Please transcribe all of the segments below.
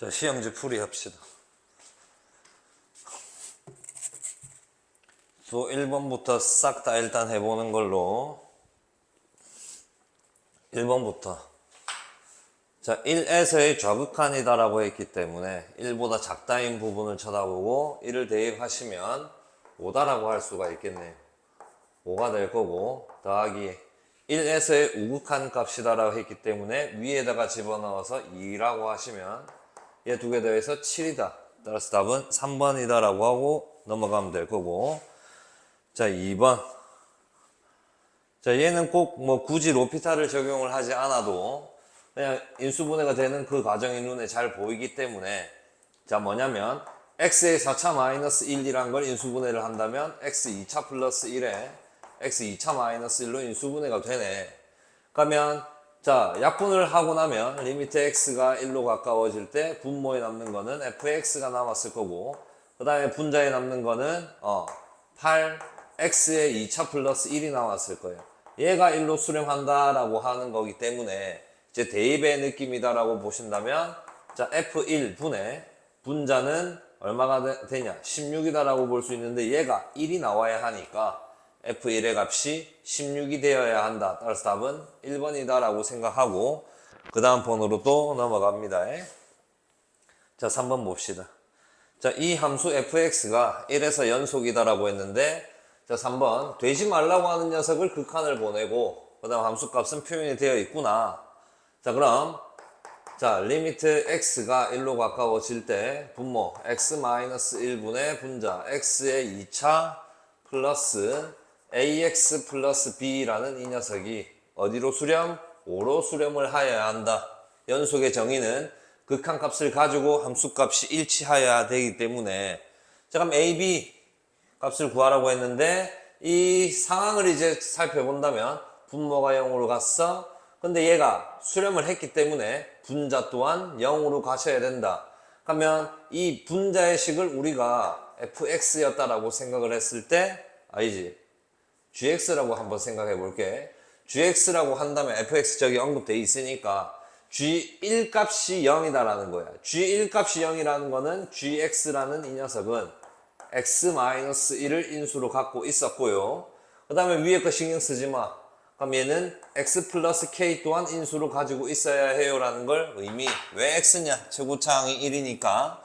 자, 시험지 풀이 합시다. 또 1번부터 싹 다 일단 해보는 걸로. 1번부터. 자, 1에서의 좌극한이다 라고 했기 때문에 1보다 작다인 부분을 쳐다보고 1을 대입하시면 5다라고 할 수가 있겠네요. 5가 될 거고, 더하기 1에서의 우극한 값이다 라고 했기 때문에 위에다가 집어넣어서 2라고 하시면 얘 두 개 더해서 7이다. 따라서 답은 3번이다 라고 하고 넘어가면 될 거고. 자, 2번. 자, 얘는 꼭 뭐 굳이 로피탈을 적용을 하지 않아도 그냥 인수분해가 되는 그 과정이 눈에 잘 보이기 때문에, 자, 뭐냐면 x의 4차 마이너스 1이란 걸 인수분해를 한다면 x 2차 플러스 1에 x 2차 마이너스 1로 인수분해가 되네. 그러면 자, 약분을 하고 나면 리미트 x가 1로 가까워질 때 분모에 남는 거는 fx가 남았을 거고, 그 다음에 분자에 남는 거는 8x의 2차 플러스 1이 나왔을 거예요. 얘가 1로 수렴한다 라고 하는 거기 때문에 이제 대입의 느낌이다 라고 보신다면, 자, f1분의 분자는 얼마가 되냐, 16이다 라고 볼 수 있는데 얘가 1이 나와야 하니까 f1의 값이 16이 되어야 한다. 따라서 답은 1번이다 라고 생각하고 그 다음 번으로 또 넘어갑니다. 자, 3번 봅시다. 자, 이 함수 fx가 1에서 연속이다 라고 했는데, 자, 3번 되지 말라고 하는 녀석을 극한을 보내고 그 다음 함수값은 표현이 되어 있구나. 자, 그럼 자, 리미트 x가 1로 가까워질 때 분모 x-1분의 분자 x의 2차 플러스 ax 플러스 b라는 이 녀석이 어디로 수렴? 5로 수렴을 하여야 한다. 연속의 정의는 극한값을 가지고 함수값이 일치하여야 되기 때문에, 자, 그럼 a, b 값을 구하라고 했는데 이 상황을 이제 살펴본다면 분모가 0으로 갔어. 근데 얘가 수렴을 했기 때문에 분자 또한 0으로 가셔야 된다. 그러면 이 분자의 식을 우리가 fx였다라고 생각을 했을 때, 아니지, gx라고 한번 생각해 볼게. gx라고 한다면 fx 저기 언급되어 있으니까 g1 값이 0이다라는 거야. g1 값이 0이라는 거는 gx라는 이 녀석은 x-1을 인수로 갖고 있었고요. 그 다음에 위에 거 신경 쓰지 마. 그럼 얘는 x 플러스 k 또한 인수로 가지고 있어야 해요 라는 걸 의미. 왜 x냐? 최고차항이 1이니까.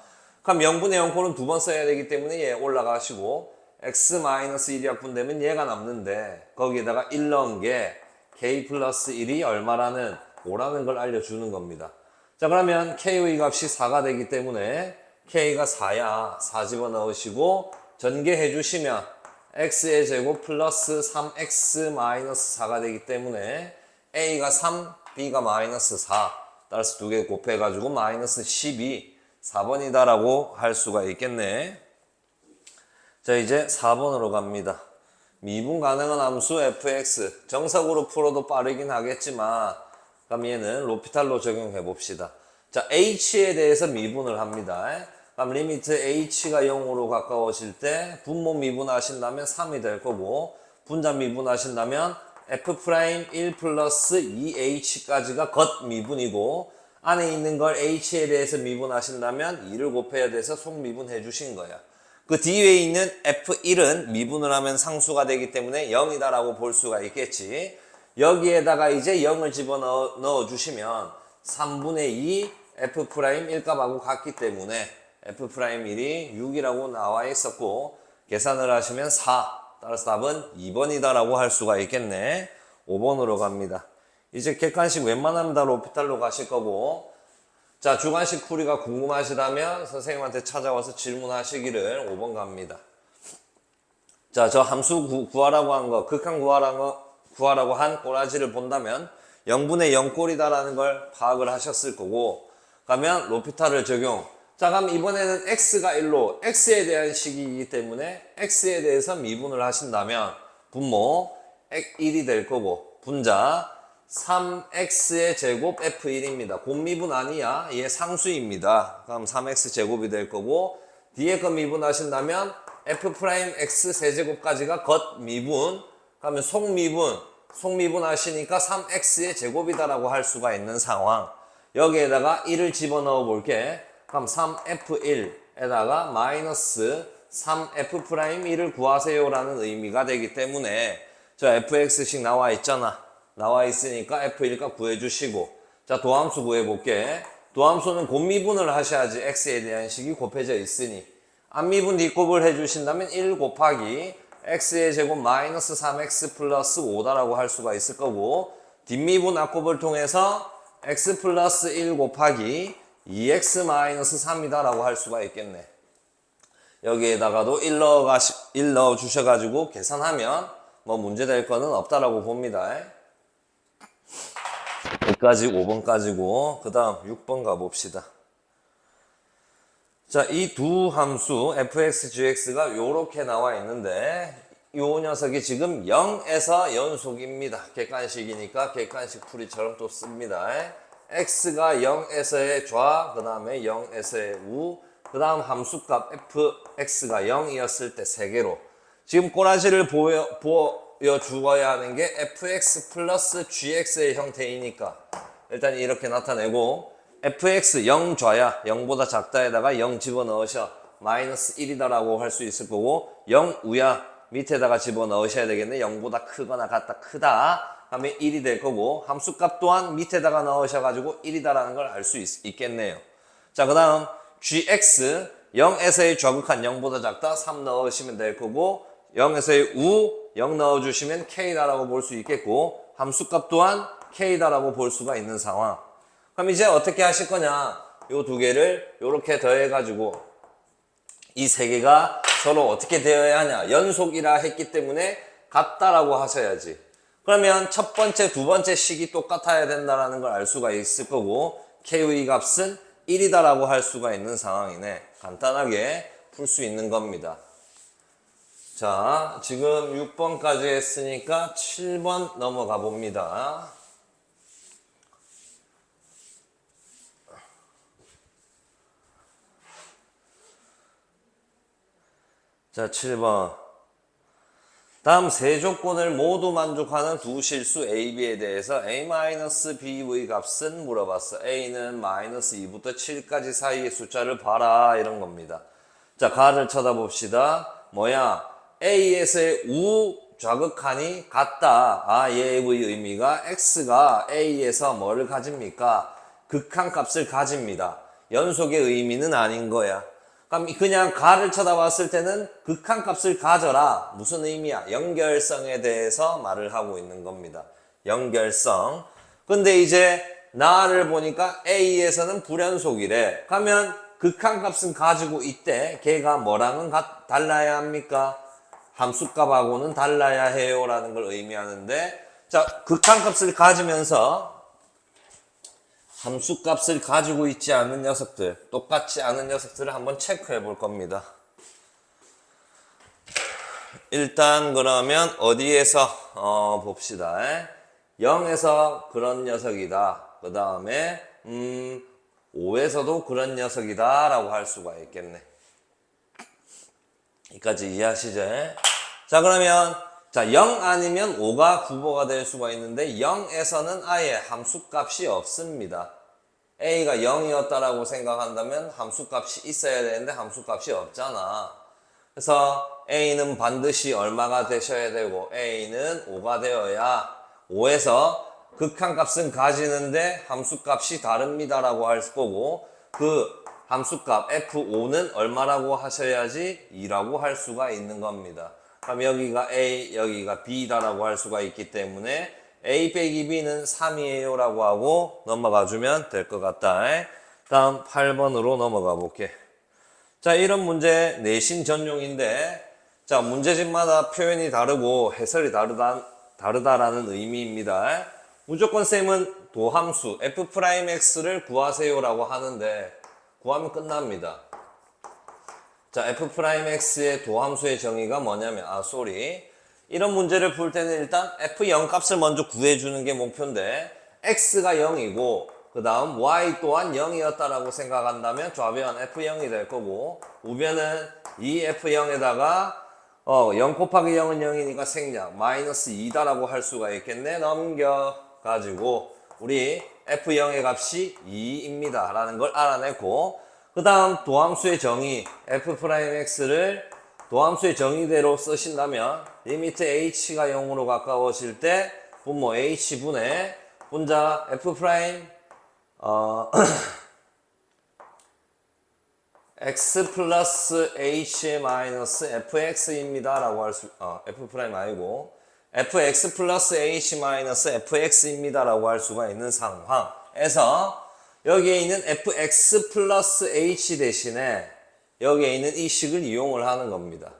그럼 0분의 0코는 두 번 써야 되기 때문에 얘 올라가시고 x-1이 약분되면 얘가 남는데 거기에다가 1 넣은 게 k 플러스 1이 얼마라는 5라는 걸 알려주는 겁니다. 자, 그러면 k의 값이 4가 되기 때문에 k가 4야. 4 집어넣으시고 전개해 주시면 x의 제곱 플러스 3x 마이너스 4가 되기 때문에 a가 3, b가 마이너스 4. 따라서 두 개 곱해가지고 마이너스 12. 4번이다 라고 할 수가 있겠네. 자, 이제 4번으로 갑니다. 미분 가능한 함수 fx. 정석으로 풀어도 빠르긴 하겠지만, 그럼 얘는 로피탈로 적용해 봅시다. 자, h에 대해서 미분을 합니다. 그럼 리미트 h가 0으로 가까워질 때 분모 미분하신다면 3이 될 거고, 분자 미분하신다면 f'1 플러스 2h까지가 겉 미분이고, 안에 있는 걸 h에 대해서 미분하신다면 2를 곱해야 돼서 속미분해 주신 거야. 그 뒤에 있는 f1은 미분을 하면 상수가 되기 때문에 0이다 라고 볼 수가 있겠지. 여기에다가 이제 0을 집어넣어 주시면 3분의 2 f'1 값하고 같기 때문에 f'1이 6이라고 나와 있었고, 계산을 하시면 4. 따라서 답은 2번이다 라고 할 수가 있겠네. 5번으로 갑니다. 이제 객관식 웬만하면 다 로피탈로 가실 거고, 자, 주관식 풀이가 궁금하시다면 선생님한테 찾아와서 질문하시기를. 5번 갑니다. 자, 저 함수 구하라고 한 거, 극한 구하라고 한 꼬라지를 본다면 0분의 0꼴이다라는 걸 파악을 하셨을 거고, 가면 로피탈을 적용. 자, 그럼 이번에는 x가 1로 x에 대한 식이기 때문에 x에 대해서 미분을 하신다면 분모 1이 될 거고, 분자 3x의 제곱 f1입니다. 곱미분 아니야. 얘 상수입니다. 그럼 3x 제곱이 될 거고, 뒤에 거 미분하신다면 f'x 세제곱까지가 겉미분, 그러면 속미분 하시니까 3x의 제곱이다라고 할 수가 있는 상황. 여기에다가 1을 집어넣어 볼게. 그럼 3F1에다가 마이너스 3F'1을 구하세요 라는 의미가 되기 때문에 저 fx식 나와 있잖아. 나와 있으니까 f1값 구해주시고, 자 도함수 구해볼게. 도함수는 곱미분을 하셔야지 x에 대한 식이 곱해져 있으니 앞미분 뒷곱을 해주신다면 1 곱하기 x의 제곱 마이너스 3x 플러스 5다라고 할 수가 있을 거고, 뒷미분 앞곱을 통해서 x 플러스 1 곱하기 2x 마이너스 3이다라고 할 수가 있겠네. 여기에다가도 1 넣어 주셔가지고 계산하면 뭐 문제될 거는 없다라고 봅니다. 여기까지 5번까지고, 그 다음 6번 가봅시다. 자, 이 두 함수 fx, gx가 요렇게 나와 있는데 요 녀석이 지금 0에서 연속입니다. 객관식이니까 객관식 풀이처럼 또 씁니다. x가 0에서의 좌, 그 다음에 0에서의 우, 그 다음 함수값 fx가 0이었을 때 3개로 지금 꼬라지를 보여주어야 하는 게 fx 플러스 gx의 형태이니까 일단 이렇게 나타내고, fx 0 좌야, 0보다 작다에다가 0 집어넣으셔 마이너스 1이다라고 할 수 있을 거고, 0 우야 밑에다가 집어넣으셔야 되겠네. 0보다 크거나 같다, 크다 하면 1이 될 거고, 함수값 또한 밑에다가 넣으셔가지고 1이다라는 걸 알 수 있겠네요. 자, 그 다음 gx 0에서의 좌극한 0보다 작다 3 넣으시면 될 거고, 0에서의 우 0 넣어주시면 k다라고 볼 수 있겠고, 함수값 또한 k다라고 볼 수가 있는 상황. 그럼 이제 어떻게 하실 거냐, 요 두 개를 요렇게 더해가지고 이 세 개가 서로 어떻게 되어야 하냐, 연속이라 했기 때문에 같다라고 하셔야지. 그러면 첫 번째, 두 번째 식이 똑같아야 된다는 걸 알 수가 있을 거고, k의 값은 1이다라고 할 수가 있는 상황이네. 간단하게 풀 수 있는 겁니다. 자, 지금 6번까지 했으니까 7번 넘어가 봅니다. 자, 7번. 다음 세 조건을 모두 만족하는 두 실수 A, B에 대해서 A-B의 값은 물어봤어. A는 마이너스 2부터 7까지 사이의 숫자를 봐라, 이런 겁니다. 자, 가를 쳐다봅시다. 뭐야? A에서의 우 좌극한이 같다. 아, 얘의 의미가 X가 A에서 뭐를 가집니까? 극한 값을 가집니다. 연속의 의미는 아닌 거야. 그냥 가를 쳐다봤을 때는 극한 값을 가져라. 무슨 의미야? 연결성에 대해서 말을 하고 있는 겁니다. 연결성. 근데 이제 나를 보니까 A에서는 불연속이래. 그러면 극한 값은 가지고 있대. 걔가 뭐랑은 달라야 합니까? 함수값하고는 달라야 해요 라는 걸 의미하는데, 자, 극한 값을 가지면서 함수값을 가지고 있지 않은 녀석들, 똑같지 않은 녀석들을 한번 체크해 볼 겁니다. 일단 그러면 어디에서 봅시다. 0에서 그런 녀석이다. 그 다음에 5에서도 그런 녀석이다 라고 할 수가 있겠네. 여기까지 이해하시죠? 자, 그러면 자, 0 아니면 5가 구보가 될 수가 있는데 0에서는 아예 함수값이 없습니다. A가 0이었다라고 생각한다면 함수값이 있어야 되는데 함수값이 없잖아. 그래서 A는 반드시 얼마가 되셔야 되고 A는 5가 되어야 5에서 극한값은 가지는데 함수값이 다릅니다라고 할 거고, 그 함수값 F5는 얼마라고 하셔야지 2라고 할 수가 있는 겁니다. 그럼 여기가 A, 여기가 B다라고 할 수가 있기 때문에 A 빼기 B는 3이에요 라고 하고 넘어가 주면 될 것 같다. 다음 8번으로 넘어가 볼게. 자, 이런 문제 내신 전용인데, 자, 문제집마다 표현이 다르고 해설이 다르다라는 의미입니다. 무조건 쌤은 도함수 F'X를 구하세요 라고 하는데 구하면 끝납니다. 자, F'X의 도함수의 정의가 뭐냐면, 이런 문제를 풀 때는 일단 F0 값을 먼저 구해주는 게 목표인데, X가 0이고, 그 다음 Y 또한 0이었다라고 생각한다면 좌변 F0이 될 거고, 우변은 이 F0에다가 0 곱하기 0은 0이니까 생략, 마이너스 2다라고 할 수가 있겠네. 넘겨가지고, 우리 F0의 값이 2입니다. 라는 걸 알아냈고, 그 다음 도함수의 정의 f'x를 도함수의 정의대로 쓰신다면 리미트 h가 0으로 가까워질 때 분모 h분의 분자 f' x 플러스 h 마이너스 fx입니다 라고 할 수, f' 아니고 fx 플러스 h 마이너스 fx입니다 라고 할 수가 있는 상황에서 여기에 있는 fx 플러스 h 대신에 여기에 있는 이 식을 이용을 하는 겁니다.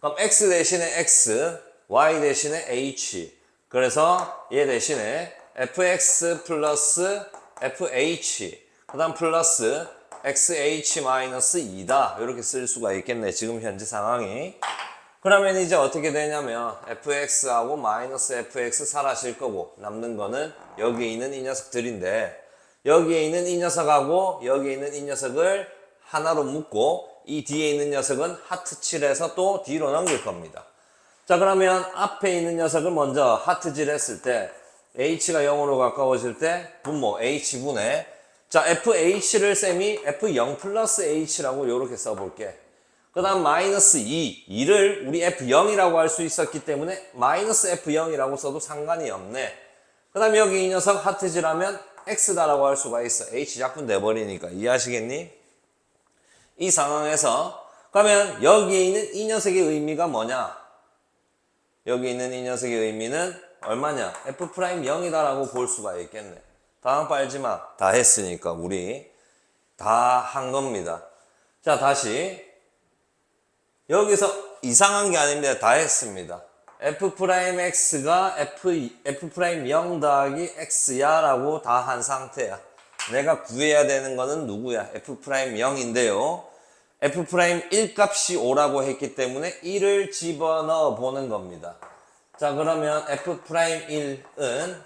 그럼 x 대신에 x, y 대신에 h. 그래서 얘 대신에 fx 플러스 fh, 그 다음 플러스 xh-2다 이렇게 쓸 수가 있겠네, 지금 현재 상황이. 그러면 이제 어떻게 되냐면 fx하고 마이너스 fx 사라질 거고 남는 거는 여기에 있는 이 녀석들인데, 여기에 있는 이 녀석하고 여기에 있는 이 녀석을 하나로 묶고 이 뒤에 있는 녀석은 하트 칠해서 또 뒤로 넘길 겁니다. 자, 그러면 앞에 있는 녀석을 먼저 하트질 했을 때 h가 0으로 가까워질 때 분모 h분의, 자, fh를 쌤이 f0 플러스 h라고 이렇게 써볼게. 그 다음 마이너스 2를 우리 f0이라고 할 수 있었기 때문에 마이너스 f0이라고 써도 상관이 없네. 그 다음 여기 이 녀석 하트질하면 x다라고 할 수가 있어. h 자꾸 내버리니까. 이해하시겠니? 이 상황에서 그러면 여기에 있는 이 녀석의 의미가 뭐냐? 여기 있는 이 녀석의 의미는 얼마냐? f'0이다라고 볼 수가 있겠네. 다음 빨지마. 다 했으니까 우리 다 한 겁니다. 자, 다시 여기서 이상한 게 아닙니다. 다 했습니다. f'x가 f'0 더하기 x야 라고 다 한 상태야. 내가 구해야 되는 거는 누구야? f'0인데요. f'1 값이 5라고 했기 때문에 1을 집어넣어 보는 겁니다. 자, 그러면 f'1은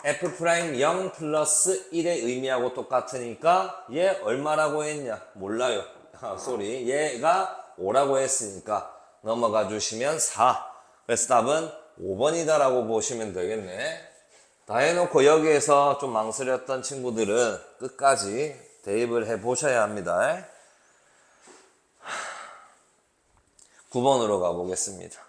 f'0 플러스 1의 의미하고 똑같으니까 얘 얼마라고 했냐? 몰라요. 쏘리. 얘가 5라고 했으니까 넘어가 주시면 4. 그래서 답은 5번이다라고 보시면 되겠네. 다 해놓고 여기에서 좀 망설였던 친구들은 끝까지 대입을 해 보셔야 합니다. 9번으로 가보겠습니다.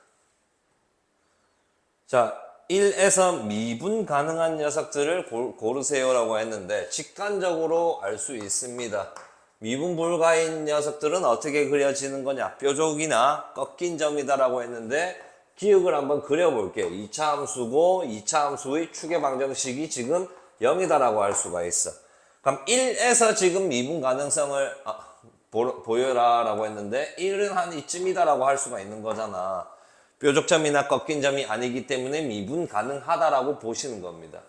자, 1에서 미분 가능한 녀석들을 고르세요라고 했는데 직관적으로 알 수 있습니다. 미분 불가인 녀석들은 어떻게 그려지는 거냐? 뾰족이나 꺾인 점이다라고 했는데 기억을 한번 그려볼게요. 2차 함수고 2차 함수의 추계 방정식이 지금 0이다라고 할 수가 있어. 그럼 1에서 지금 미분 가능성을 보여라 라고 했는데 1은 한 이쯤이다라고 할 수가 있는 거잖아. 뾰족점이나 꺾인 점이 아니기 때문에 미분 가능하다라고 보시는 겁니다.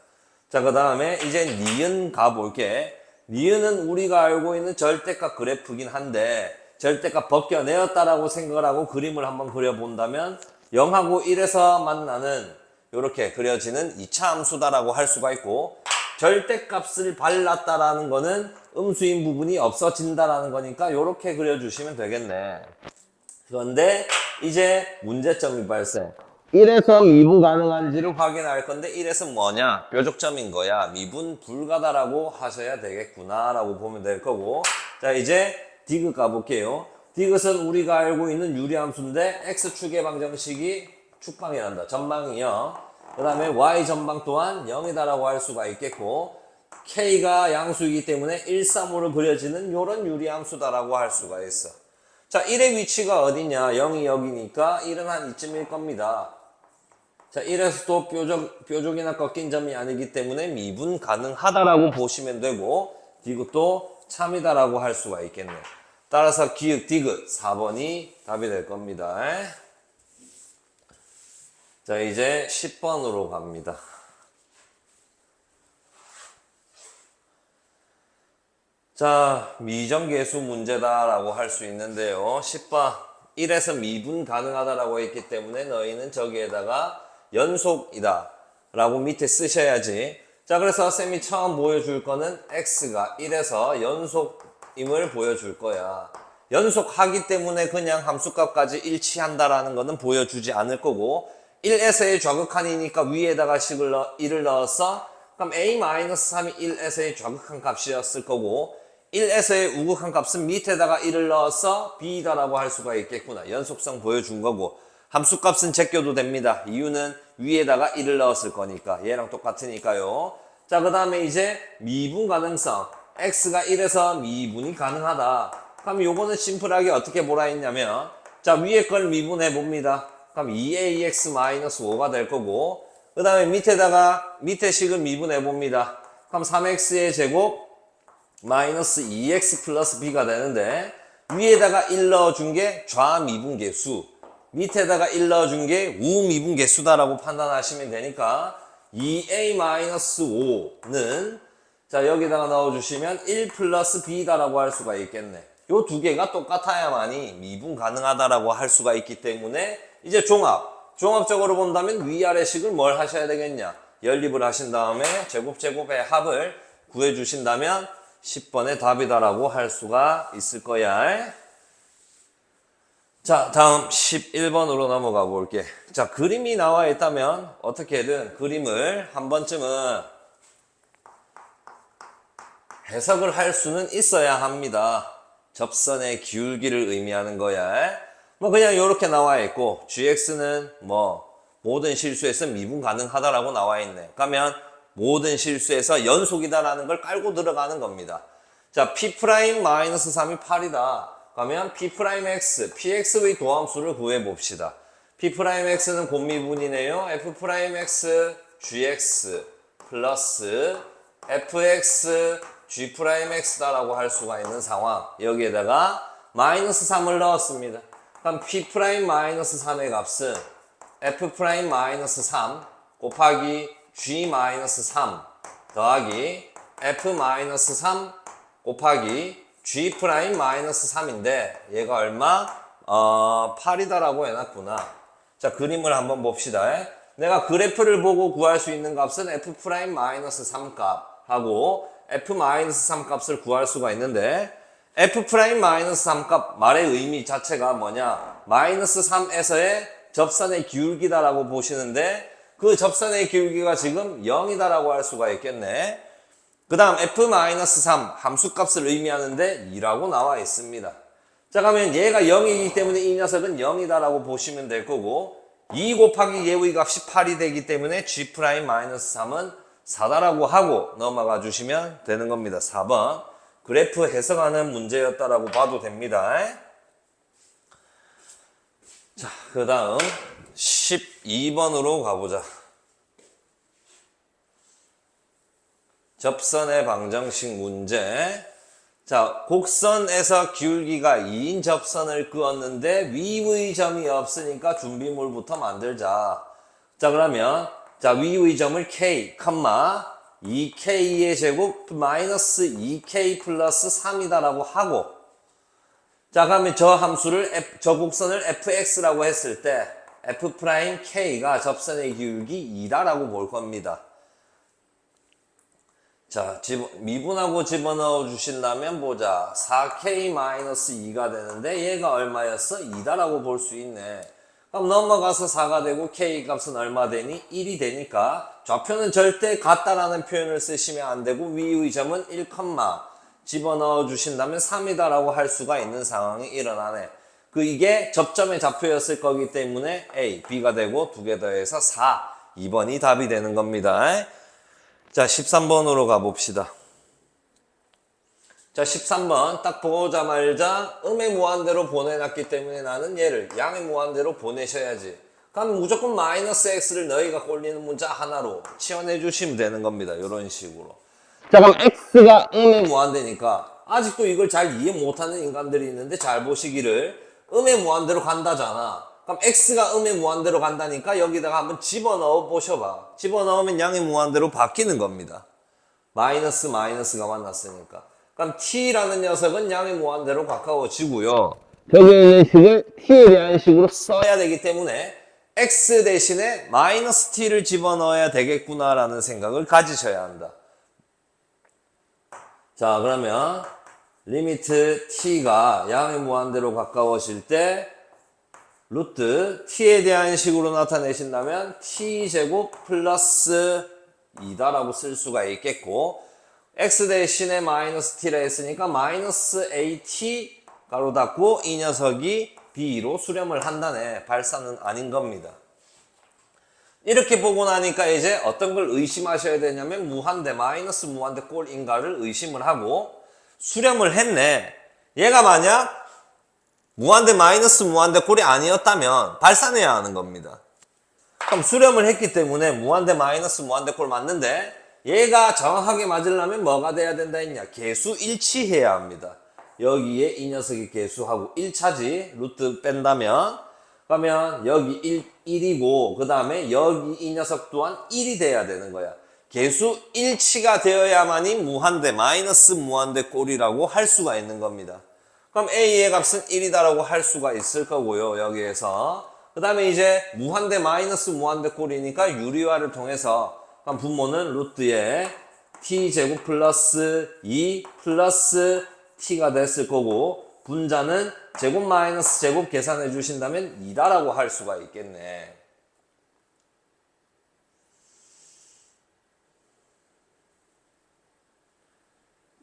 자, 그 다음에 이제 니은 가볼게. 니은은 우리가 알고 있는 절대값 그래프긴 한데 절대값 벗겨내었다라고 생각을 하고 그림을 한번 그려본다면 0하고 1에서 만나는 이렇게 그려지는 2차 함수다라고 할 수가 있고, 절대값을 발랐다라는 거는 음수인 부분이 없어진다라는 거니까 이렇게 그려주시면 되겠네. 그런데 이제 문제점이 발생. 1에서 미분 가능한지를 확인할 건데 1에서 뭐냐? 뾰족점인 거야. 미분 불가다라고 하셔야 되겠구나 라고 보면 될 거고, 자, 이제 디귿 가볼게요. 디귿은 우리가 알고 있는 유리함수인데 x축의 방정식이 축방이란다. 전방이 0. 그 다음에 y 전방 또한 0이다라고 할 수가 있겠고, k가 양수이기 때문에 1, 3으로 그려지는 이런 유리함수다라고 할 수가 있어. 자, 1의 위치가 어디냐? 0이 여기니까 1은 한 이쯤일 겁니다. 자, 1에서 또 뾰족이나 꺾인 점이 아니기 때문에 미분 가능하다라고 보시면 되고, 디귿도 참이다라고 할 수가 있겠네. 따라서 기역 디귿 4번이 답이 될 겁니다. 자, 이제 10번으로 갑니다. 자, 미정계수 문제다라고 할 수 있는데요. 10번 1에서 미분 가능하다라고 했기 때문에 너희는 저기에다가 연속이다 라고 밑에 쓰셔야지. 자, 그래서 쌤이 처음 보여줄 거는 x가 1에서 연속임을 보여줄 거야. 연속하기 때문에 그냥 함수값까지 일치한다라는 거는 보여주지 않을 거고, 1에서의 좌극한이니까 위에다가 1을 넣었어. 그럼 a-3이 1에서의 좌극한 값이었을 거고, 1에서의 우극한 값은 밑에다가 1을 넣어서 b다라고 할 수가 있겠구나. 연속성 보여준 거고 함수 값은 제껴도 됩니다. 이유는 위에다가 1을 넣었을 거니까 얘랑 똑같으니까요. 자, 그 다음에 이제 미분 가능성 x가 1에서 미분이 가능하다. 그럼 요거는 심플하게 어떻게 보라 했냐면 자, 위에 걸 미분해 봅니다. 그럼 2ax-5가 될 거고 그 다음에 밑에 식을 미분해 봅니다. 그럼 3x의 제곱 마이너스 2x 플러스 b가 되는데 위에다가 1 넣어준 게 좌미분계수 밑에다가 1 넣어준 게 우미분계수다라고 판단하시면 되니까 2a-5는 자 여기다가 넣어주시면 1 플러스 b다라고 할 수가 있겠네. 요 두 개가 똑같아야만이 미분 가능하다라고 할 수가 있기 때문에 이제 종합적으로 본다면 위아래식을 뭘 하셔야 되겠냐. 연립을 하신 다음에 제곱의 합을 구해주신다면 10번의 답이다라고 할 수가 있을 거야. 자, 다음 11번으로 넘어가 볼게. 자, 그림이 나와 있다면 어떻게든 그림을 한 번쯤은 해석을 할 수는 있어야 합니다. 접선의 기울기를 의미하는 거야. 뭐 그냥 이렇게 나와 있고 gx는 뭐 모든 실수에서 미분 가능하다라고 나와 있네. 그러면 모든 실수에서 연속이다라는 걸 깔고 들어가는 겁니다. 자, p'-3이 8이다. 그러면 p'x, px의 도함수를 구해봅시다. p'x는 곱미분이네요. f'x, gx 플러스 fx, g'x다라고 할 수가 있는 상황. 여기에다가 마이너스 3을 넣었습니다. 그럼 p'-3의 값은 f'-3 곱하기 g-3 더하기 f-3 곱하기 g'-3인데 얘가 얼마? 8이다라고 해놨구나. 자, 그림을 한번 봅시다. 내가 그래프를 보고 구할 수 있는 값은 f'-3 값하고 f-3 값을 구할 수가 있는데 f'-3 값 말의 의미 자체가 뭐냐? 마이너스 3에서의 접선의 기울기다라고 보시는데 그 접선의 기울기가 지금 0이다라고 할 수가 있겠네. 그 다음 f-3 함수값을 의미하는데 2라고 나와 있습니다. 자, 그러면 얘가 0이기 때문에 이 녀석은 0이다라고 보시면 될 거고 2 곱하기 얘의 값이 8이 되기 때문에 g'-3은 4다라고 하고 넘어가 주시면 되는 겁니다. 4번 그래프 해석하는 문제였다라고 봐도 됩니다. 자, 그 다음 12번으로 가보자. 접선의 방정식 문제. 자, 곡선에서 기울기가 2인 접선을 그었는데 위의 점이 없으니까 준비물부터 만들자. 자, 그러면 자, 위의 점을 k, 2k의 제곱 마이너스 2k 플러스 3이다라고 하고 자, 그러면 저 함수를 저 곡선을 fx라고 했을 때 f'k가 접선의 기울기 2다라고 볼 겁니다. 자, 미분하고 집어넣어 주신다면 보자. 4k-2가 되는데 얘가 얼마였어? 2다라고 볼 수 있네. 그럼 넘어가서 4가 되고 k 값은 얼마 되니? 1이 되니까 좌표는 절대 같다라는 표현을 쓰시면 안 되고 위의 점은 1, 집어넣어 주신다면 3이다라고 할 수가 있는 상황이 일어나네. 이게 접점의 좌표였을 거기 때문에 A, B가 되고 두 개 더해서 4, 2번이 답이 되는 겁니다. 자, 13번으로 가봅시다. 자, 13번 딱 보자마자 음의 무한대로 보내놨기 때문에 나는 얘를 양의 무한대로 보내셔야지. 그럼 무조건 마이너스 x를 너희가 꼴리는 문자 하나로 치환해 주시면 되는 겁니다. 이런 식으로. 자, 그럼 x가 음의 무한대니까 아직도 이걸 잘 이해 못하는 인간들이 있는데 잘 보시기를 음의 무한대로 간다잖아. 그럼 x가 음의 무한대로 간다니까 여기다가 한번 집어넣어 보셔봐. 집어넣으면 양의 무한대로 바뀌는 겁니다. 마이너스가 만났으니까. 그럼 t라는 녀석은 양의 무한대로 가까워지고요. 여기 있는 식을 t에 대한 식으로 써야 되기 때문에 x 대신에 마이너스 t를 집어넣어야 되겠구나라는 생각을 가지셔야 한다. 자, 그러면 리미트 t가 양의 무한대로 가까워질 때 루트 t에 대한 식으로 나타내신다면 t제곱 플러스 2다라고 쓸 수가 있겠고 x 대신에 마이너스 t라 했으니까 마이너스 at 가로 닫고 이 녀석이 b로 수렴을 한다네. 발산은 아닌 겁니다. 이렇게 보고 나니까 이제 어떤 걸 의심하셔야 되냐면 무한대 마이너스 무한대 꼴인가를 의심을 하고 수렴을 했네. 얘가 만약 무한대 마이너스 무한대 꼴이 아니었다면 발산해야 하는 겁니다. 그럼 수렴을 했기 때문에 무한대 마이너스 무한대 꼴 맞는데 얘가 정확하게 맞으려면 뭐가 돼야 된다 했냐? 개수 일치해야 합니다. 여기에 이 녀석이 개수하고 1차지. 루트 뺀다면 그러면 여기 1이고 그 다음에 여기 이 녀석 또한 1이 돼야 되는 거야. 개수 일치가 되어야만이 무한대 마이너스 무한대 꼴이라고 할 수가 있는 겁니다. 그럼 A의 값은 1이다라고 할 수가 있을 거고요. 여기에서 그 다음에 이제 무한대 마이너스 무한대 꼴이니까 유리화를 통해서 그럼 분모는 루트에 t제곱 플러스 2 플러스 t가 됐을 거고 분자는 제곱 마이너스 제곱 계산해 주신다면 2다라고 할 수가 있겠네.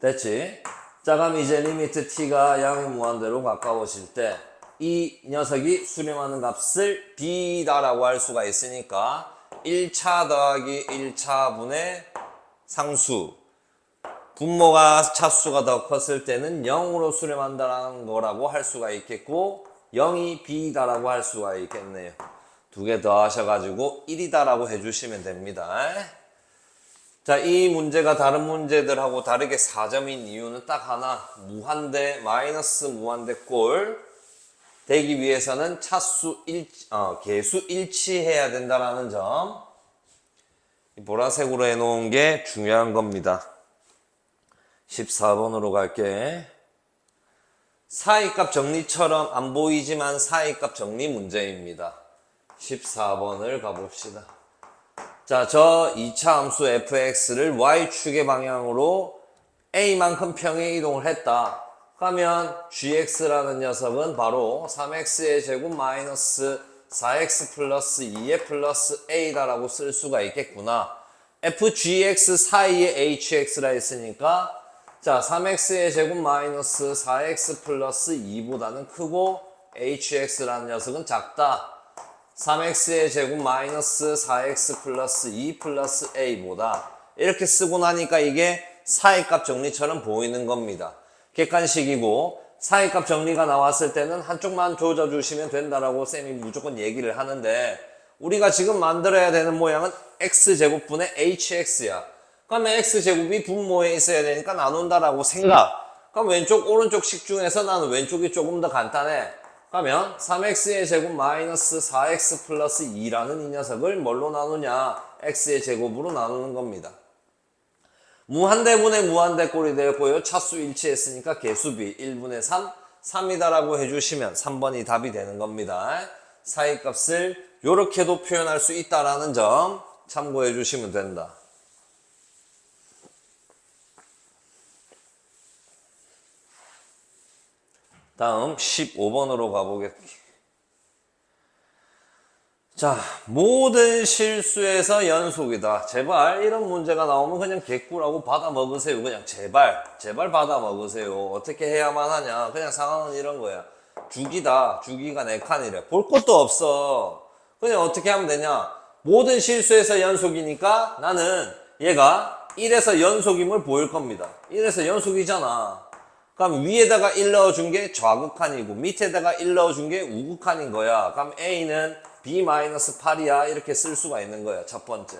됐지? 자, 그럼 이제 리미트 t가 양의 무한대로 가까워질 때 이 녀석이 수렴하는 값을 b다라고 할 수가 있으니까 1차 더하기 1차분의 상수 분모가 차수가 더 컸을 때는 0으로 수렴한다는 거라고 할 수가 있겠고 0이 b다라고 할 수가 있겠네요. 두 개 더 하셔가지고 1이다라고 해주시면 됩니다. 자, 이 문제가 다른 문제들하고 다르게 4점인 이유는 딱 하나, 무한대 마이너스 무한대 꼴 되기 위해서는 개수 일치해야 된다라는 점, 보라색으로 해놓은 게 중요한 겁니다. 14번으로 갈게. 사이값 정리처럼 안 보이지만 사이값 정리 문제입니다. 14번을 가봅시다. 자, 저 2차 함수 fx를 y축의 방향으로 a만큼 평행 이동을 했다. 그러면 gx라는 녀석은 바로 3x의 제곱 마이너스 4x 플러스 2의 플러스 a다라고 쓸 수가 있겠구나. fgx 사이에 hx라 했으니까 자, 3x의 제곱 마이너스 4x 플러스 2보다는 크고 hx라는 녀석은 작다. 3x의 제곱 마이너스 4x 플러스 2 플러스 a보다 이렇게 쓰고 나니까 이게 사이값 정리처럼 보이는 겁니다. 객관식이고 사이값 정리가 나왔을 때는 한쪽만 조져주시면 된다라고 쌤이 무조건 얘기를 하는데 우리가 지금 만들어야 되는 모양은 x제곱분의 hx야. 그러면 x제곱이 분모에 있어야 되니까 나눈다라고 생각. 그럼 왼쪽 오른쪽식 중에서 나는 왼쪽이 조금 더 간단해. 그러면 3x의 제곱 마이너스 4x 플러스 2라는 이 녀석을 뭘로 나누냐? x의 제곱으로 나누는 겁니다. 무한대분의 무한대꼴이 되었고요. 차수 일치했으니까 개수비 1분의 3, 3이다라고 해주시면 3번이 답이 되는 겁니다. 사이값을 이렇게도 표현할 수 있다라는 점 참고해 주시면 된다. 다음 15번으로 가보겠습니다. 자, 모든 실수에서 연속이다. 제발 이런 문제가 나오면 그냥 개꿀하고 받아 먹으세요. 그냥 제발 받아 먹으세요. 어떻게 해야만 하냐. 그냥 상황은 이런 거야. 주기다. 주기가 4칸이래. 볼 것도 없어. 그냥 어떻게 하면 되냐. 모든 실수에서 연속이니까 나는 얘가 1에서 연속임을 보일 겁니다. 1에서 연속이잖아. 그럼 위에다가 1 넣어준 게 좌극한이고 밑에다가 1 넣어준 게 우극한인 거야. 그럼 A는 B-8이야. 이렇게 쓸 수가 있는 거야. 첫 번째.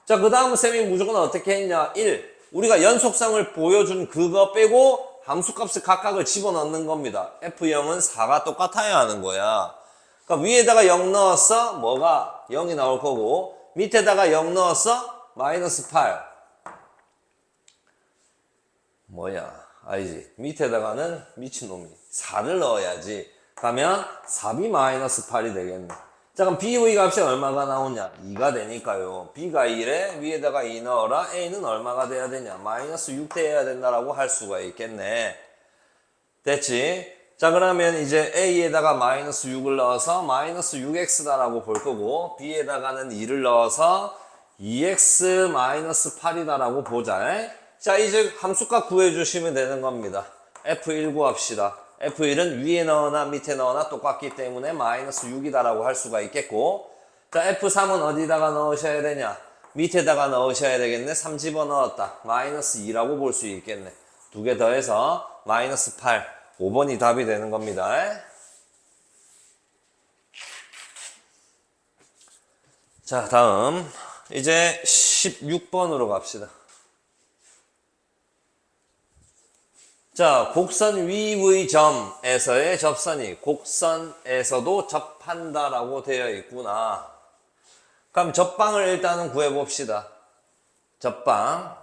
자, 그 다음 쌤이 무조건 어떻게 했냐. 1. 우리가 연속성을 보여준 그거 빼고 함수값을 각각을 집어넣는 겁니다. F0은 4가 똑같아야 하는 거야. 그러니까 위에다가 0 넣었어. 뭐가 0이 나올 거고 밑에다가 0 넣었어. 마이너스 8. 뭐야. 알지? 밑에다가는 미친놈이 4를 넣어야지. 그러면 4b-8이 되겠네. 자, 그럼 b의 값이 얼마가 나오냐? 2가 되니까요. b가 1에 위에다가 2 넣어라. a는 얼마가 돼야 되냐? 마이너스 6 돼야 된다라고 할 수가 있겠네. 됐지? 자, 그러면 이제 a에다가 마이너스 6을 넣어서 마이너스 6x다라고 볼 거고 b에다가는 2를 넣어서 2x-8이다라고 보자. 자, 이제 함수값 구해주시면 되는 겁니다. F1 구합시다. F1은 위에 넣거나 밑에 넣거나 똑같기 때문에 마이너스 6이다라고 할 수가 있겠고, 자, F3은 어디다가 넣으셔야 되냐? 밑에다가 넣으셔야 되겠네. 3 집어넣었다. 마이너스 2라고 볼 수 있겠네. 두 개 더해서 마이너스 8. 5번이 답이 되는 겁니다. 자, 다음 이제 16번으로 갑시다. 자, 곡선 위의 점에서의 접선이 곡선에서도 접한다라고 되어 있구나. 그럼 접방을 일단은 구해봅시다. 접방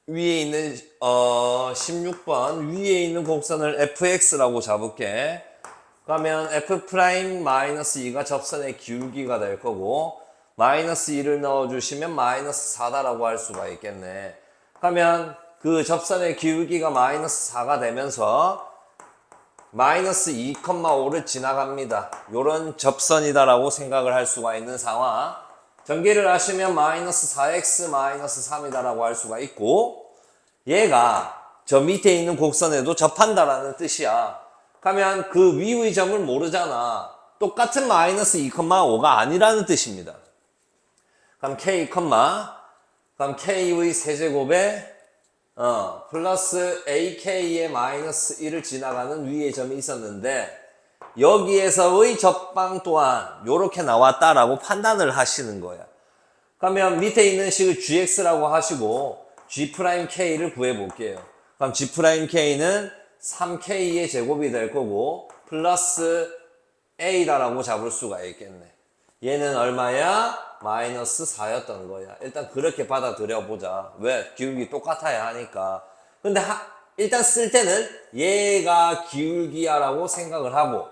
위에 있는 16번 위에 있는 곡선을 fx라고 잡을게. 그러면 f'-2가 접선의 기울기가 될 거고, 마이너스 2를 넣어주시면 마이너스 4다라고 할 수가 있겠네. 그러면 그 접선의 기울기가 마이너스 4가 되면서 마이너스 2,5를 지나갑니다. 요런 접선이다라고 생각을 할 수가 있는 상황. 전개를 하시면 마이너스 4x 마이너스 3이다라고 할 수가 있고, 얘가 저 밑에 있는 곡선에도 접한다라는 뜻이야. 그러면 그 위의 점을 모르잖아. 똑같은 마이너스 2,5가 아니라는 뜻입니다. 그럼 그럼 k의 세제곱에 플러스 ak의 마이너스 1을 지나가는 위의 점이 있었는데, 여기에서의 접방 또한 요렇게 나왔다라고 판단을 하시는 거야. 그러면 밑에 있는 식을 gx라고 하시고 g'k를 구해볼게요. 그럼 g'k는 3k의 제곱이 될 거고 플러스 a다라고 잡을 수가 있겠네. 얘는 얼마야? 마이너스 4였던 거야. 일단 그렇게 받아들여 보자. 왜? 기울기 똑같아야 하니까. 근데 일단 쓸 때는 얘가 기울기야 라고 생각을 하고,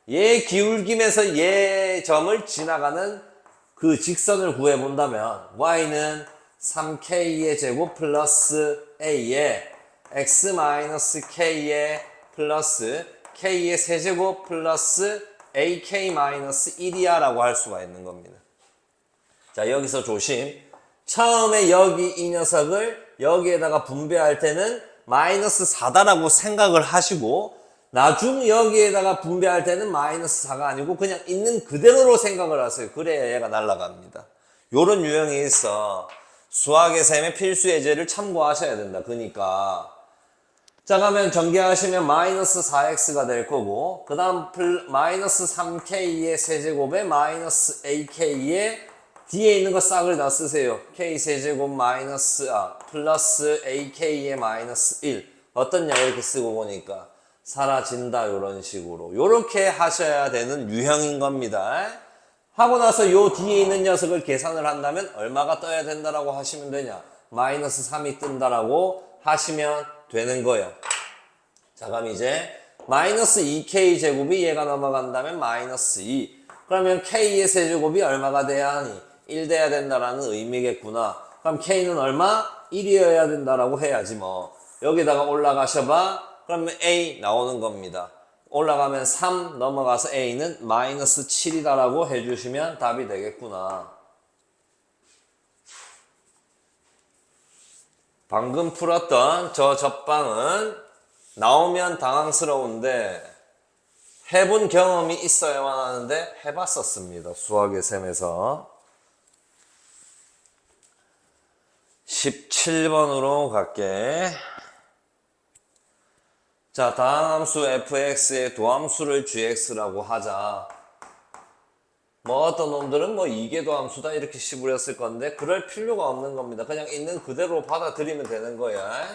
얘 기울기면서 얘 점을 지나가는 그 직선을 구해본다면 y는 3k의 제곱 플러스 a에 x-k의 플러스 k의 세제곱 플러스 ak-1이야 라고 할 수가 있는 겁니다. 자, 여기서 조심. 처음에 여기 이 녀석을 여기에다가 분배할 때는 마이너스 4다라고 생각을 하시고, 나중 여기에다가 분배할 때는 마이너스 4가 아니고 그냥 있는 그대로로 생각을 하세요. 그래야 얘가 날아갑니다. 요런 유형이 있어. 수학의 셈의 필수 예제를 참고하셔야 된다. 그러니까 자, 그러면 전개하시면 마이너스 4x가 될 거고, 그 다음 마이너스 3k의 세제곱에 마이너스 ak의 뒤에 있는 거 싹을 다 쓰세요. k 세제곱 플러스 ak의 마이너스 1. 어떻냐 이렇게 쓰고 보니까 사라진다. 요런 식으로 요렇게 하셔야 되는 유형인 겁니다. 하고 나서 요 뒤에 있는 녀석을 계산을 한다면 얼마가 떠야 된다라고 하시면 되냐? 마이너스 3이 뜬다라고 하시면 되는 거예요. 자, 그럼 이제 마이너스 2k 제곱이 얘가 넘어간다면 마이너스 2. 그러면 k의 세제곱이 얼마가 돼야 하니? 1 돼야 된다라는 의미겠구나. 그럼 k는 얼마? 1이어야 된다라고 해야지 뭐. 여기다가 올라가셔봐. 그러면 a 나오는 겁니다. 올라가면 3 넘어가서 a는 마이너스 7이다라고 해주시면 답이 되겠구나. 방금 풀었던 저 접방은 나오면 당황스러운데 해본 경험이 있어야만 하는데 해봤었습니다. 수학의 셈에서. 17번으로 갈게. 자, 다음 함수 fx의 도함수를 gx라고 하자. 뭐 어떤 놈들은 뭐 이게 도함수다 이렇게 씹으렸을 건데 그럴 필요가 없는 겁니다. 그냥 있는 그대로 받아들이면 되는 거야.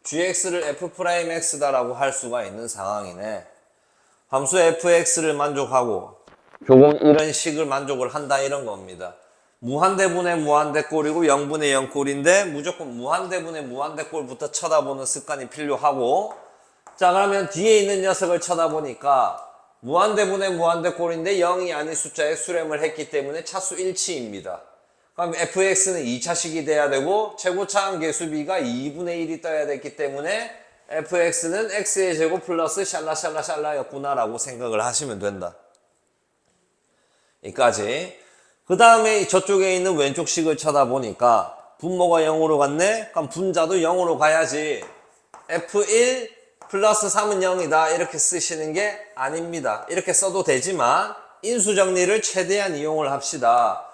gx를 f'x다라고 할 수가 있는 상황이네. 함수 fx를 만족하고 조금 이런 식을 만족을 한다 이런 겁니다. 무한대분의 무한대꼴이고 0분의 0꼴인데 무조건 무한대분의 무한대꼴부터 쳐다보는 습관이 필요하고, 자, 그러면 뒤에 있는 녀석을 쳐다보니까 무한대분의 무한대꼴인데 0이 아닌 숫자에 수렴을 했기 때문에 차수 일치입니다. 그럼 fx는 2차식이 돼야 되고 최고차항 계수비가 2분의 1이 떠야 됐기 때문에 fx는 x의 제곱 플러스 샬라샬라샬라였구나 라고 생각을 하시면 된다. 여기까지. 그 다음에 저쪽에 있는 왼쪽 식을 쳐다보니까 분모가 0으로 갔네? 그럼 분자도 0으로 가야지. F1 플러스 3은 0이다. 이렇게 쓰시는 게 아닙니다. 이렇게 써도 되지만 인수정리를 최대한 이용을 합시다.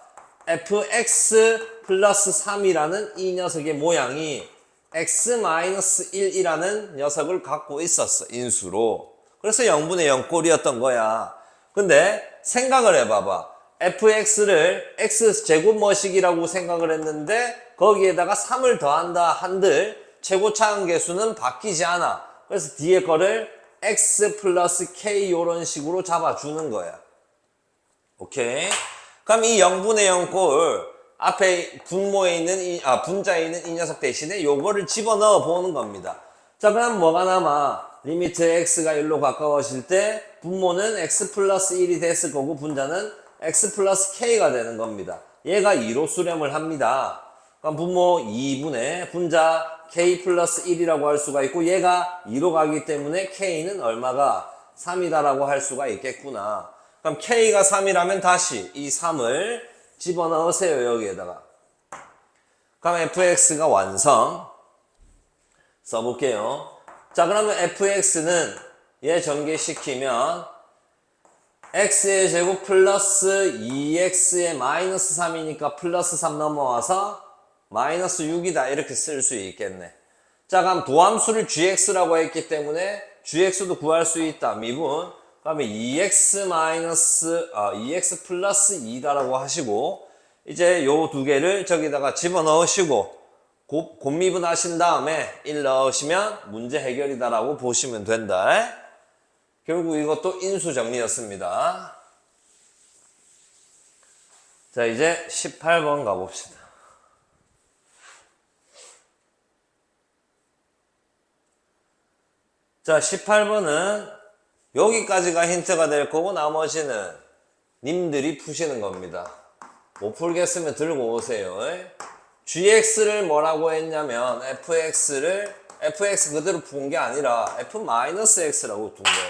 fx 플러스 3이라는 이 녀석의 모양이 x-1이라는 녀석을 갖고 있었어. 인수로. 그래서 0분의 0 꼴이었던 거야. 근데 생각을 해봐봐. fx를 x제곱 뭐식이라고 생각을 했는데 거기에다가 3을 더한다 한들 최고차항 계수는 바뀌지 않아. 그래서 뒤에 거를 x 플러스 k 요런 식으로 잡아주는 거야. 오케이? 그럼 이 0분의 0 꼴 앞에 분모에 있는 분자에 있는 이 녀석 대신에 요거를 집어넣어 보는 겁니다. 자, 그럼 뭐가 남아? 리미트 x가 1로 가까워질 때 분모는 x 플러스 1이 됐을 거고 분자는 x 플러스 k가 되는 겁니다. 얘가 2로 수렴을 합니다. 그럼 분모 2분의 분자 k 플러스 1이라고 할 수가 있고 얘가 2로 가기 때문에 k는 얼마가 3이다라고 할 수가 있겠구나. 그럼 k가 3이라면 다시 이 3을 집어넣으세요. 여기에다가. 그럼 fx가 완성. 써볼게요. 자, 그러면 fx는 얘 전개시키면 x의 제곱 플러스 2x의 마이너스 3이니까 플러스 3 넘어와서 마이너스 6이다. 이렇게 쓸 수 있겠네. 자, 그럼 도함수를 gx라고 했기 때문에 gx도 구할 수 있다. 미분. 그러면 2x 플러스 2다라고 하시고 이제 요 두 개를 저기다가 집어넣으시고 곱미분 하신 다음에 1 넣으시면 문제 해결이다라고 보시면 된다. 결국 이것도 인수정리였습니다. 자, 이제 18번 가봅시다. 자, 18번은 여기까지가 힌트가 될 거고 나머지는 님들이 푸시는 겁니다. 못 풀겠으면 들고 오세요. gx를 뭐라고 했냐면 fx 그대로 푼 게 아니라 f-x라고 둔 거예요.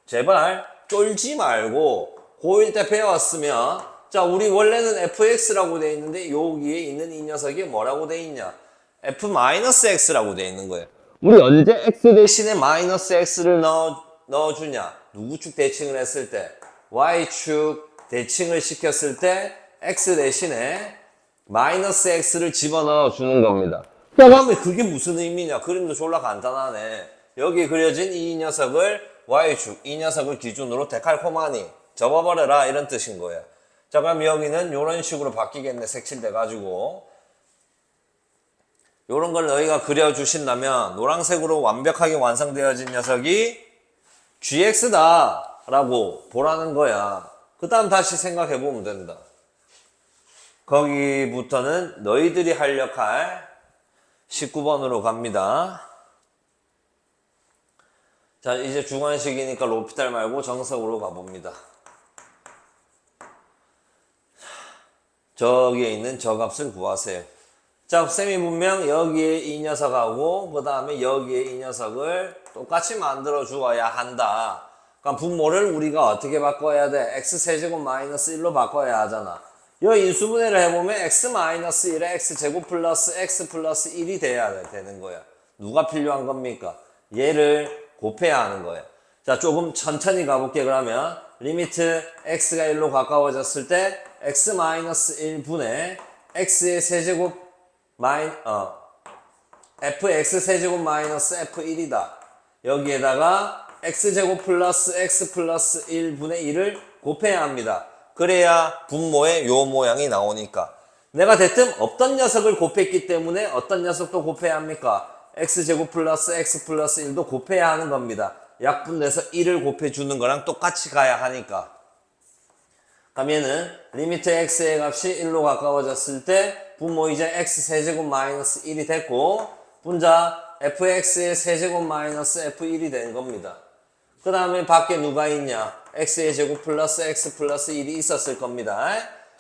제발 쫄지 말고 고1 때 배웠으면 자, 우리 원래는 fx라고 돼 있는데 여기에 있는 이 녀석이 뭐라고 돼 있냐? f-x라고 돼 있는 거예요. 우리 언제 x 대신에 마이너스 x를 넣어주냐? 누구축 대칭을 했을 때 y축 대칭을 시켰을 때 x 대신에 마이너스 x를 집어넣어 주는 겁니다. 자, 그러면 그게 무슨 의미냐? 그림도 졸라 간단하네. 여기 그려진 이 녀석을 y축, 이 녀석을 기준으로 데칼코마니 접어버려라 이런 뜻인 거예요. 자, 그럼 여기는 이런 식으로 바뀌겠네. 색칠돼가지고 이런 걸 너희가 그려주신다면 노란색으로 완벽하게 완성되어진 녀석이 gx다 라고 보라는 거야. 그 다음 다시 생각해보면 된다. 거기부터는 너희들이 할 역할 19번으로 갑니다. 자, 이제 주관식이니까 로피탈 말고 정석으로 가봅니다. 저기에 있는 저 값을 구하세요. 자, 쌤이 분명 여기에 이 녀석하고 그 다음에 여기에 이 녀석을 똑같이 만들어 주어야 한다. 그럼 분모를 우리가 어떻게 바꿔야 돼? x세제곱 마이너스 1로 바꿔야 하잖아. 이 인수분해를 해보면 x-1에 x제곱 플러스 x 플러스 1이 돼야 되는 거야. 누가 필요한 겁니까? 얘를 곱해야 하는 거야. 자, 조금 천천히 가볼게. 그러면 리미트 x가 1로 가까워졌을 때 x-1분의 x의 세제곱 fx 세제곱 마이너스 f1이다. 여기에다가 x제곱 플러스 x 플러스 1분의 1을 곱해야 합니다. 그래야 분모의 요 모양이 나오니까. 내가 대뜸 없던 녀석을 곱했기 때문에 어떤 녀석도 곱해야 합니까? x제곱 플러스 x 플러스 1도 곱해야 하는 겁니다. 약분돼서 1을 곱해주는 거랑 똑같이 가야 하니까. 그럼 얘는 리미트 x의 값이 1로 가까워졌을 때 분모 이제 x 세제곱 마이너스 1이 됐고 분자 fx의 세제곱 마이너스 f1이 된 겁니다. 그 다음에 밖에 누가 있냐? x의 제곱 플러스 x 플러스 1이 있었을 겁니다.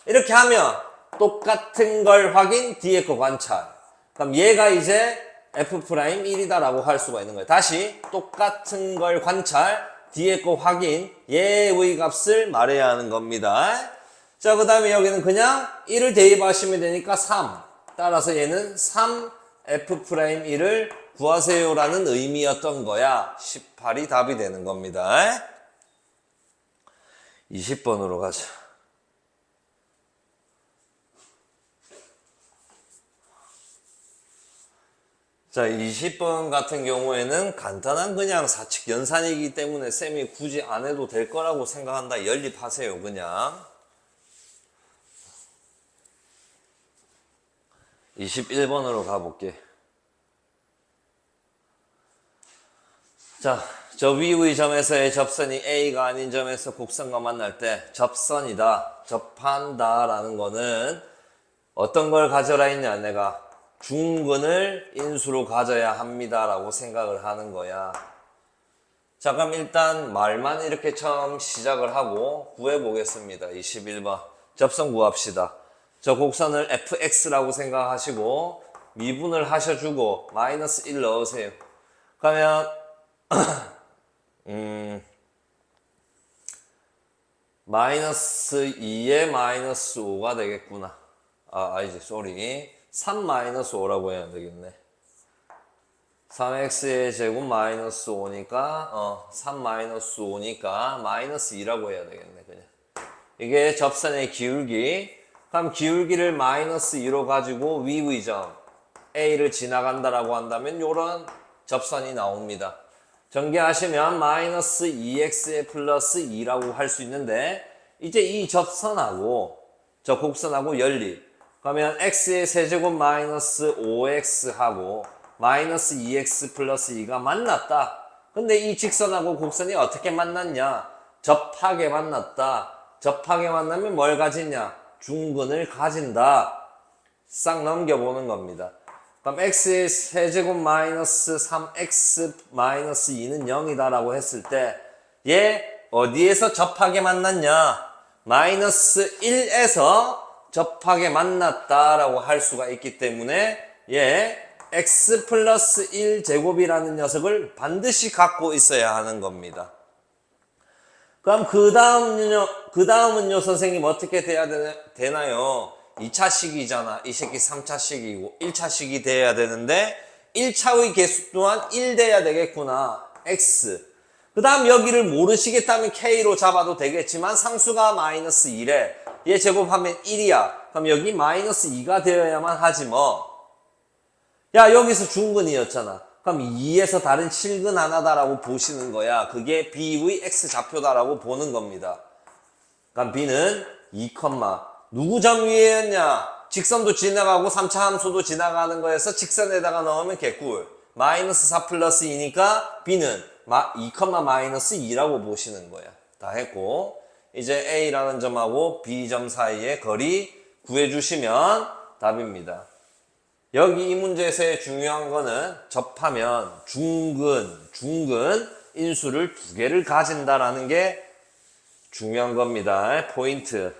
이렇게 하면 똑같은 걸 확인, 뒤에 거 관찰. 그럼 얘가 이제 f'1이다 라고 할 수가 있는 거예요. 다시 똑같은 걸 관찰, 뒤에 거 확인, 얘의 값을 말해야 하는 겁니다. 자, 그 다음에 여기는 그냥 1을 대입하시면 되니까 3. 따라서 얘는 3F'1을 구하세요라는 의미였던 거야. 18이 답이 되는 겁니다. 20번으로 가자. 자, 20번 같은 경우에는 간단한 그냥 사칙 연산이기 때문에 쌤이 굳이 안 해도 될 거라고 생각한다. 연립하세요, 그냥. 21번으로 가볼게. 자, 저 위의 점에서의 접선이 A가 아닌 점에서 곡선과 만날 때 접선이다, 접한다 라는 거는 어떤 걸 가져라 했냐, 내가 중근을 인수로 가져야 합니다 라고 생각을 하는 거야. 자, 그럼 일단 말만 이렇게 처음 시작을 하고 구해 보겠습니다. 21번 접선 구합시다. 저 곡선을 fx라고 생각하시고 미분을 하셔주고 마이너스 1 넣으세요. 그러면 마이너스 2에 마이너스 5가 되겠구나. 아니지, 쏘리. 3 마이너스 5라고 해야 되겠네. 3x의 제곱 마이너스 5니까 3 마이너스 5니까 마이너스 2라고 해야 되겠네. 그냥 이게 접선의 기울기. 그럼 기울기를 마이너스 2로 가지고 위의 점 A를 지나간다라고 한다면 요런 접선이 나옵니다. 전개하시면 마이너스 2x의 플러스 2라고 할 수 있는데 이제 이 접선하고 저 곡선하고 연립. 그러면 x의 세제곱 마이너스 5x하고 마이너스 2x 플러스 2가 만났다. 근데 이 직선하고 곡선이 어떻게 만났냐? 접하게 만났다. 접하게 만나면 뭘 가지냐? 중근을 가진다. 싹 넘겨보는 겁니다. 그럼 x의 세제곱 마이너스 3x 마이너스 2는 0이다 라고 했을 때 얘 어디에서 접하게 만났냐? 마이너스 1에서 접하게 만났다라고 할 수가 있기 때문에 얘 x 플러스 1 제곱이라는 녀석을 반드시 갖고 있어야 하는 겁니다. 그럼 그 다음은요 선생님 어떻게 돼야 되나요? 2차식이잖아. 이 새끼 3차식이고 1차식이 돼야 되는데 1차의 개수 또한 1 돼야 되겠구나. x. 그 다음 여기를 모르시겠다면 k로 잡아도 되겠지만 상수가 마이너스 1에 얘 제곱하면 1이야. 그럼 여기 마이너스 2가 되어야만 하지 뭐. 야, 여기서 중근이었잖아. 그럼 2에서 다른 7근 하나다라고 보시는 거야. 그게 B의 X좌표다라고 보는 겁니다. 그럼 B는 2, 누구 점 위에였냐? 직선도 지나가고 3차 함수도 지나가는 거에서 직선에다가 넣으면 개꿀. 마이너스 4 플러스 2니까 B는 2, 마이너스 2라고 보시는 거야. 다 했고 이제 A라는 점하고 B점 사이의 거리 구해주시면 답입니다. 여기 이 문제에서의 중요한 거는 접하면 중근 인수를 두 개를 가진다라는 게 중요한 겁니다. 포인트.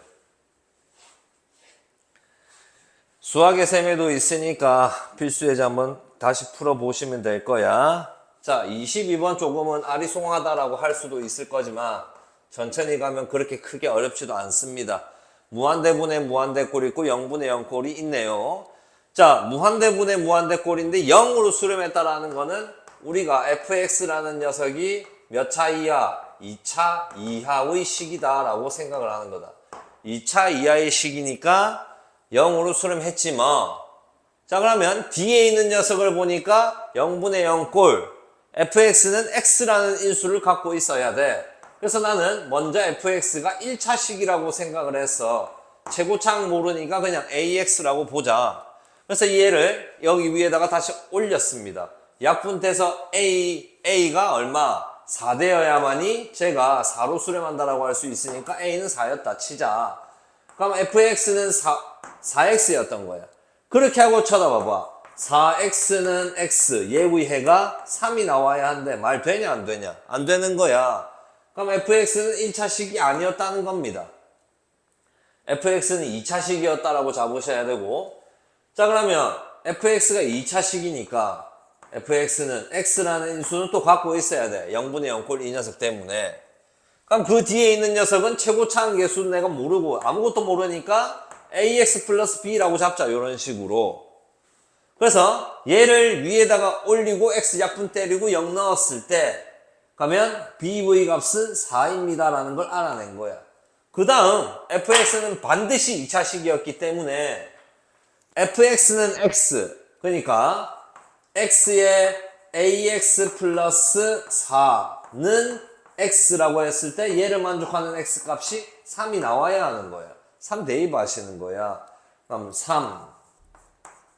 수학의 셈에도 있으니까 필수예제 한번 다시 풀어보시면 될 거야. 자, 22번 조금은 아리송하다라고 할 수도 있을 거지만 천천히 가면 그렇게 크게 어렵지도 않습니다. 무한대분의 무한대꼴이 있고 0분의 0꼴이 있네요. 자, 무한대분의 무한대꼴인데 0으로 수렴했다라는 거는 우리가 fx라는 녀석이 몇 차 이하? 2차 이하의 식이다 라고 생각을 하는 거다. 2차 이하의 식이니까 0으로 수렴했지 뭐. 자, 그러면 뒤에 있는 녀석을 보니까 0분의 0꼴 fx는 x라는 인수를 갖고 있어야 돼. 그래서 나는 먼저 fx가 1차식이라고 생각을 했어. 최고차항 모르니까 그냥 ax라고 보자. 그래서 얘를 여기 위에다가 다시 올렸습니다. 약분돼서 a가 얼마? 4 되어야만이 제가 4로 수렴한다라고 할 수 있으니까 a는 4였다 치자. 그럼 fx는 4x였던 거야. 그렇게 하고 쳐다봐봐. 4x는 x, 얘의 해가 3이 나와야 하는데 말 되냐 안 되냐? 안 되는 거야. 그럼 fx는 1차식이 아니었다는 겁니다. fx는 2차식이었다라고 잡으셔야 되고, 자, 그러면 fx가 2차식이니까 fx는 x라는 인수는 또 갖고 있어야 돼. 0분의 0꼴 이 녀석 때문에. 그럼 그 뒤에 있는 녀석은 최고차항 개수는 내가 모르고 아무것도 모르니까 ax 플러스 b라고 잡자. 이런 식으로. 그래서 얘를 위에다가 올리고 x 약분 때리고 0 넣었을 때 가면 bv 값은 4입니다 라는 걸 알아낸 거야. 그 다음 fx는 반드시 2차식이었기 때문에 fx는 x, 그러니까 x의 ax 플러스 4는 x라고 했을 때 얘를 만족하는 x 값이 3이 나와야 하는 거야. 3 대입하시는 거야. 그럼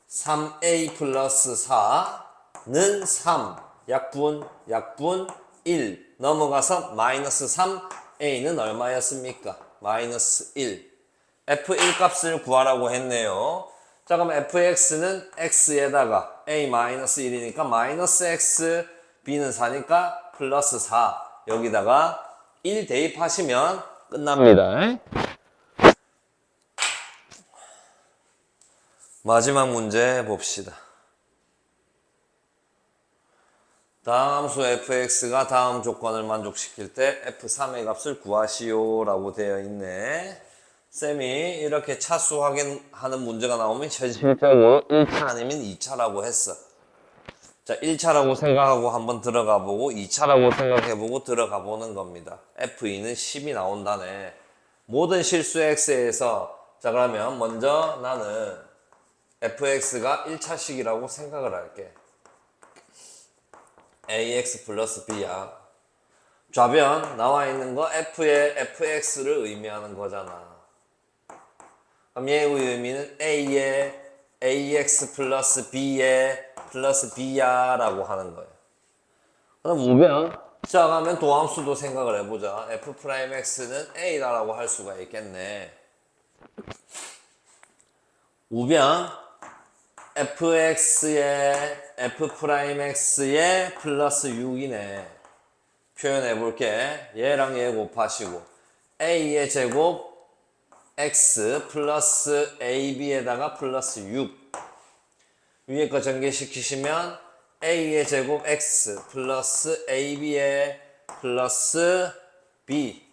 3a 플러스 4는 3 약분 1 넘어가서 마이너스 3a는 얼마였습니까? 마이너스 1. f1 값을 구하라고 했네요. 자, 그럼 fx는 x에다가 a-1이니까 마이너스 x, b는 4니까 플러스 4. 여기다가 1 대입하시면 끝납니다. 마지막 문제 봅시다. 다음 함수 fx가 다음 조건을 만족시킬 때 f3의 값을 구하시오 라고 되어 있네. 쌤이 이렇게 차수 확인하는 문제가 나오면 현실적으로 1차 아니면 2차라고 했어. 자, 1차라고 생각하고 한번 들어가 보고 2차라고 생각해 보고 들어가 보는 겁니다. f2는 10이 나온다네. 모든 실수 x에서 자, 그러면 먼저 나는 fx가 1차식이라고 생각을 할게. ax 플러스 b야. 좌변 나와 있는 거 f의 fx를 의미하는 거잖아. 그럼 얘의 의미는 a의 ax 플러스 b의 플러스 b야 라고 하는 거예요. 그럼 우변 자, 가면 도함수도 생각을 해보자. f'x는 a다라고 할 수가 있겠네. 우변 fx의 f'x의 플러스 6이네. 표현해볼게. 얘랑 얘 곱하시고 a의 제곱 x 플러스 ab에다가 플러스 6 위에 거 전개시키시면 a의 제곱 x 플러스 ab의 플러스 b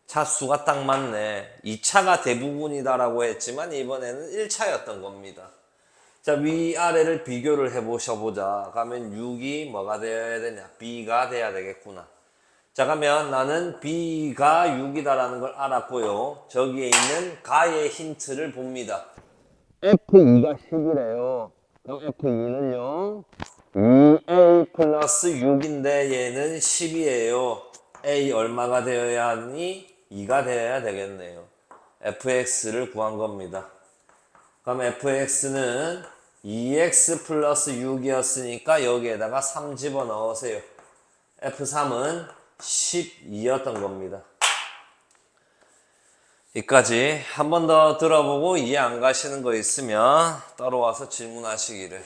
차수가 딱 맞네. 2차가 대부분이다라고 했지만 이번에는 1차였던 겁니다. 자, 위아래를 비교를 해보셔보자. 그러면 6이 뭐가 되어야 되냐? b가 돼야 되겠구나. 자, 그러면 나는 b가 6이다라는 걸 알았고요. 저기에 있는 가의 힌트를 봅니다. f2가 10이래요. 그럼 f2는요? 2a 플러스 6인데 얘는 10이에요. a 얼마가 되어야 하니? 2가 되어야 되겠네요. fx를 구한 겁니다. 그럼 fx는 2x 플러스 6이었으니까 여기에다가 3 집어넣으세요. f3은 12였던 겁니다. 여기까지 한 번 더 들어보고 이해 안 가시는 거 있으면 따로 와서 질문하시기를.